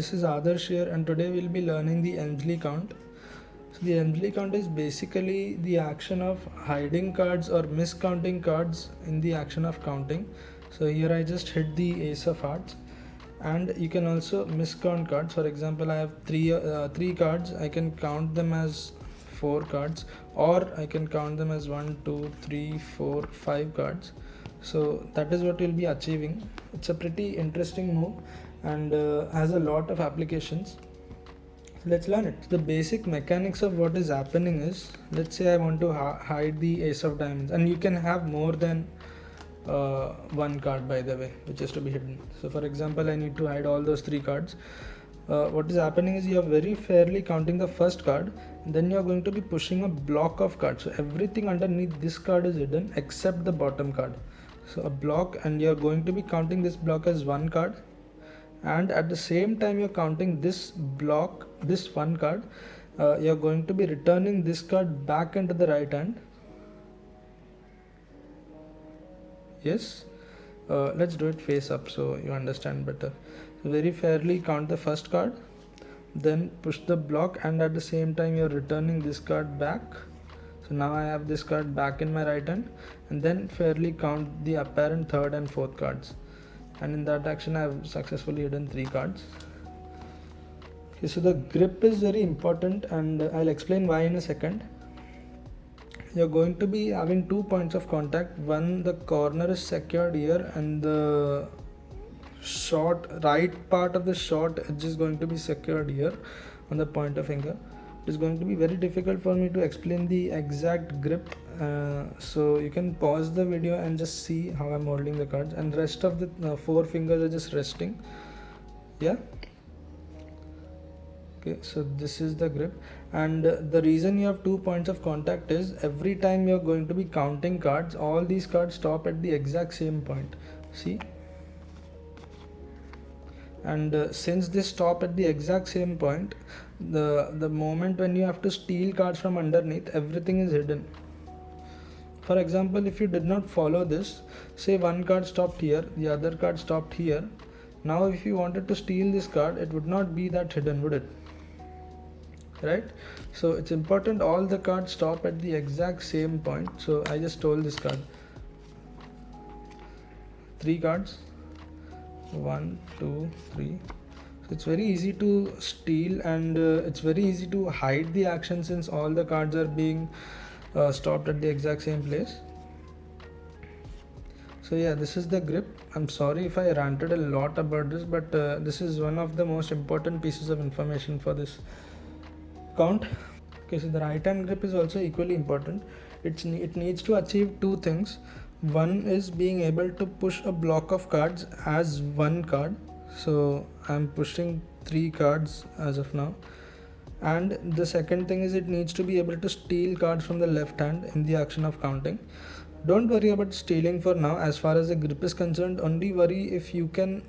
this is Adarsh here, and today we'll be learning the Elmsley count. So the Elmsley count is basically the action of hiding cards or miscounting cards in the action of counting. So here I just hit the ace of hearts, and you can also miscount cards. For example, I have three cards. I can count them as 4 cards, or I can count them as 1, 2, 3, 4, 5 cards. So that is what we'll be achieving. It's a pretty interesting move and has a lot of applications. Let's learn it. The basic mechanics of what is happening is, let's say I want to hide the ace of diamonds, and you can have more than one card, by the way, which is to be hidden. So for example, I need to hide all those 3 cards. What is happening is you are very fairly counting the first card, then you are going to be pushing a block of cards. So everything underneath this card is hidden except the bottom card. So a block, and you are going to be counting this block as 1 card, and at the same time you're counting this block, this 1 card. You're going to be returning this card back into the right hand. Yes, let's do it face up so you understand better. So very fairly count the first card, then push the block, and at the same time you're returning this card back. So now I have this card back in my right hand, and then fairly count the apparent third and fourth cards, and in that action I have successfully hidden 3 cards. Okay, so the grip is very important, and I'll explain why in a second. You're going to be having 2 points of contact. One, the corner is secured here, and the short right part of the short edge is going to be secured here on the pointer finger. It is going to be very difficult for me to explain the exact grip, so you can pause the video and just see how I'm holding the cards, and rest of the 4 fingers are just resting. Yeah. Okay, so this is the grip, and the reason you have 2 points of contact is every time you're going to be counting cards, all these cards stop at the exact same point. See, and since they stop at the exact same point, the moment when you have to steal cards from underneath, everything is hidden. For example, if you did not follow this, say 1 card stopped here, the other card stopped here. Now if you wanted to steal this card, it would not be that hidden, would it? Right? So it's important all the cards stop at the exact same point. So I just stole this card. 3 cards, 1, 2, 3. So it's very easy to steal, and it's very easy to hide the action since all the cards are being stopped at the exact same place. So yeah, this is the grip. I'm sorry if I ranted a lot about this, but this is one of the most important pieces of information for this count. Okay, so the right hand grip is also equally important. It needs to achieve 2 things. One is being able to push a block of cards as 1 card. So I'm pushing 3 cards as of now. And the second thing is it needs to be able to steal cards from the left hand in the action of counting. Don't worry about stealing for now. As far as the grip is concerned, only worry if you can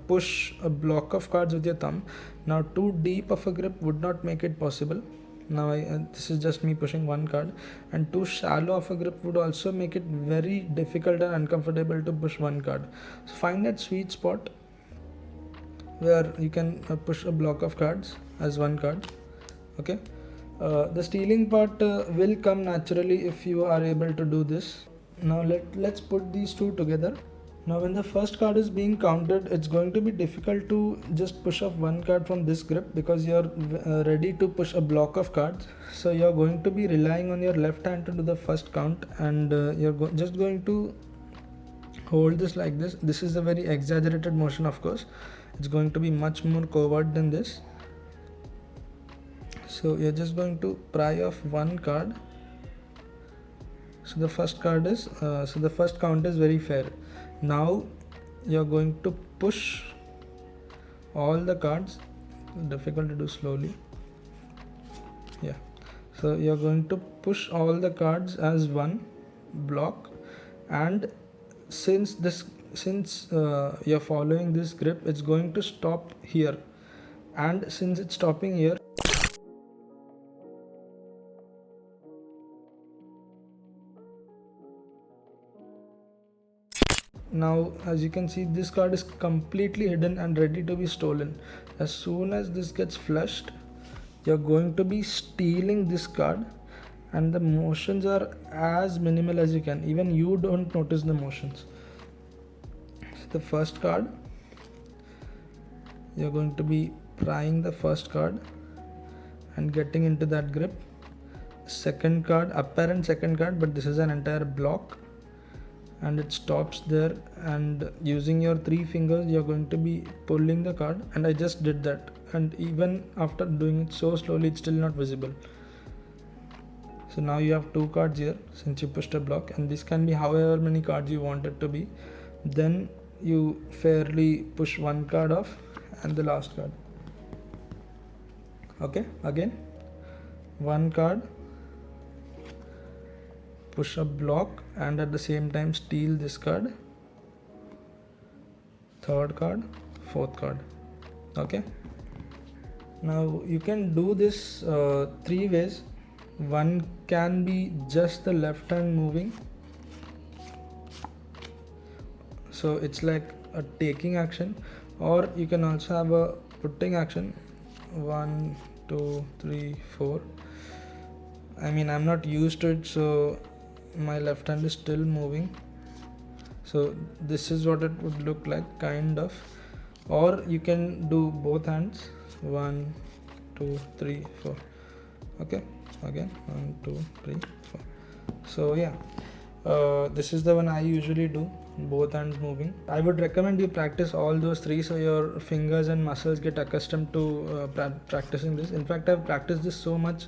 push a block of cards with your thumb. Now too deep of a grip would not make it possible. Now this is just me pushing 1 card, and too shallow of a grip would also make it very difficult and uncomfortable to push 1 card. So find that sweet spot where you can push a block of cards as 1 card. Okay, the stealing part will come naturally if you are able to do this. Now let's put these 2 together. Now when the first card is being counted, it's going to be difficult to just push off 1 card from this grip because you're ready to push a block of cards. So you're going to be relying on your left hand to do the first count, and you're just going to hold this like this. This is a very exaggerated motion, of course. It's going to be much more covert than this. So you're just going to pry off 1 card. So the first card is so the first count is very fair. Now you're going to push all the cards. Difficult to do slowly. Yeah, so you're going to push all the cards as 1 block, and since you're following this grip, it's going to stop here, and since it's stopping here, now as you can see, this card is completely hidden and ready to be stolen. As soon as this gets flushed, you're going to be stealing this card, and the motions are as minimal as you can. Even you don't notice the motions. So the first card, you're going to be prying the first card and getting into that grip. Second card, apparent second card, but this is an entire block, and it stops there, and using your 3 fingers you're going to be pulling the card, and I just did that, and even after doing it so slowly it's still not visible. So now you have 2 cards here since you pushed a block, and this can be however many cards you want it to be. Then you fairly push 1 card off and the last card. Okay, again 1 card, push a block, and at the same time steal this card, 3rd card, 4th card. Okay, now you can do this 3 ways. One can be just the left hand moving, so it's like a taking action, or you can also have a putting action. 1 2 3 4. I mean, I'm not used to it, so my left hand is still moving. So this is what it would look like, kind of. Or you can do both hands. 1 2 3 4. Okay, again 1 2 3 4. So yeah, this is the one I usually do, both hands moving. I would recommend you practice all those 3 so your fingers and muscles get accustomed to practicing this. In fact, I've practiced this so much,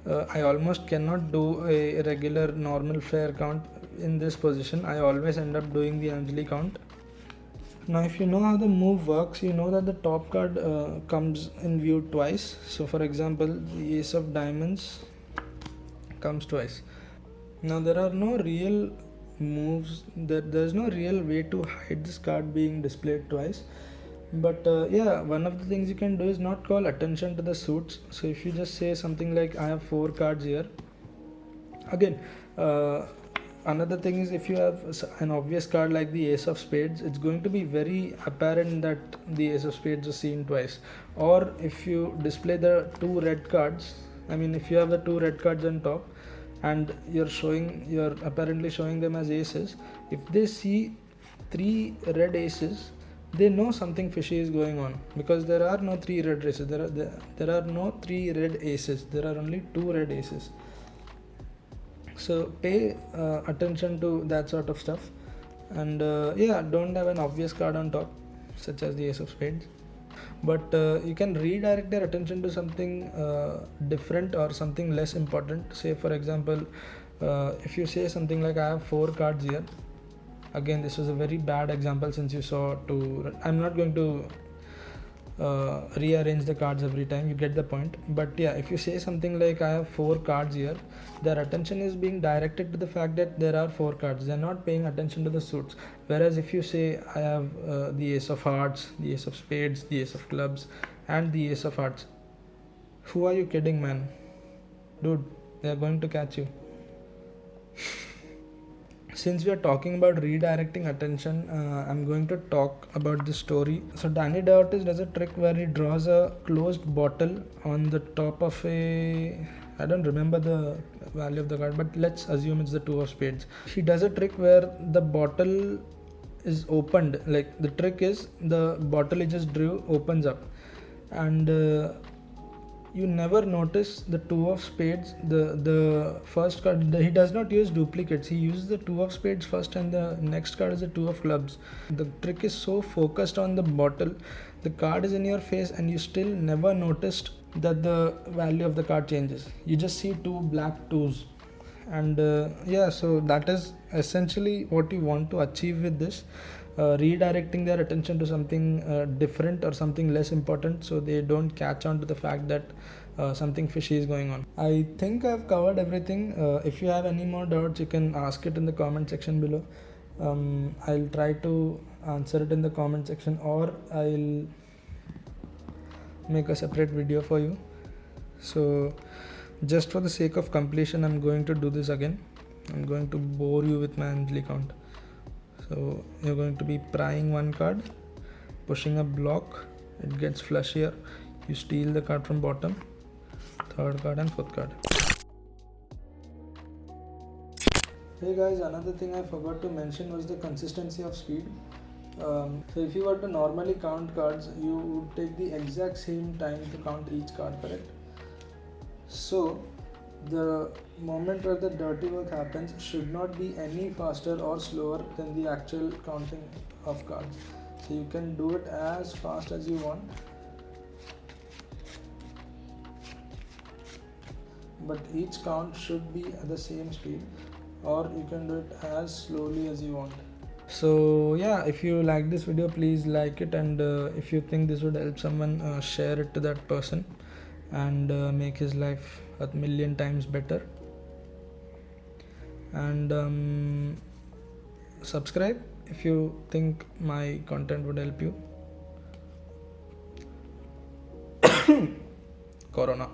I almost cannot do a regular normal fair count in this position. I always end up doing the Anjali count. Now if you know how the move works, you know that the top card comes in view twice. So for example, the ace of diamonds comes twice. Now there are no real moves, there's no real way to hide this card being displayed twice, but yeah, one of the things you can do is not call attention to the suits. So if you just say something like, I have 4 cards here. Again, another thing is, if you have an obvious card like the ace of spades, it's going to be very apparent that the ace of spades is seen twice. Or if you display the 2 red cards, I mean if you have the 2 red cards on top and you're apparently showing them as aces, if they see 3 red aces, they know something fishy is going on, because there are no 3 red aces. There are no 3 red aces. There are only 2 red aces. So pay attention to that sort of stuff, and yeah, don't have an obvious card on top such as the ace of spades, but you can redirect their attention to something different or something less important. Say for example, if you say something like, I have 4 cards here. Again, this was a very bad example since you saw 2. I'm not going to rearrange the cards every time, you get the point. But yeah, if you say something like, I have 4 cards here, their attention is being directed to the fact that there are 4 cards. They're not paying attention to the suits. Whereas if you say, I have the ace of hearts, the ace of spades, the ace of clubs, and the ace of hearts, who are you kidding, man? Dude, they're going to catch you. Since we are talking about redirecting attention, I'm going to talk about this story. So Danny DeOrtiz does a trick where he draws a closed bottle on the top of I don't remember the value of the card, but let's assume it's the 2 of spades. He does a trick where the bottle is opened. Like, the trick is the bottle he just drew opens up, and you never notice the 2 of spades, the first card. He does not use duplicates. He uses the 2 of spades first, and the next card is the 2 of clubs. The trick is so focused on the bottle, the card is in your face, and you still never noticed that the value of the card changes. You just see 2 black 2s, and yeah, so that is essentially what you want to achieve with this. Redirecting their attention to something different or something less important, so they don't catch on to the fact that something fishy is going on. I think I've covered everything. If you have any more doubts, you can ask it in the comment section below. I'll try to answer it in the comment section, or I'll make a separate video for you. So just for the sake of completion, I'm going to do this again. I'm going to bore you with my Anjali count. So you're going to be prying one card, pushing a block, it gets flush here, you steal the card from bottom, third card and fourth card. Hey guys, another thing I forgot to mention was the consistency of speed. So if you were to normally count cards, you would take the exact same time to count each card, correct? So the moment where the dirty work happens should not be any faster or slower than the actual counting of cards. So you can do it as fast as you want, but each count should be at the same speed, or you can do it as slowly as you want. So yeah, if you like this video, please like it, and if you think this would help someone, share it to that person and make his life a million times better. And subscribe if you think my content would help you. Corona.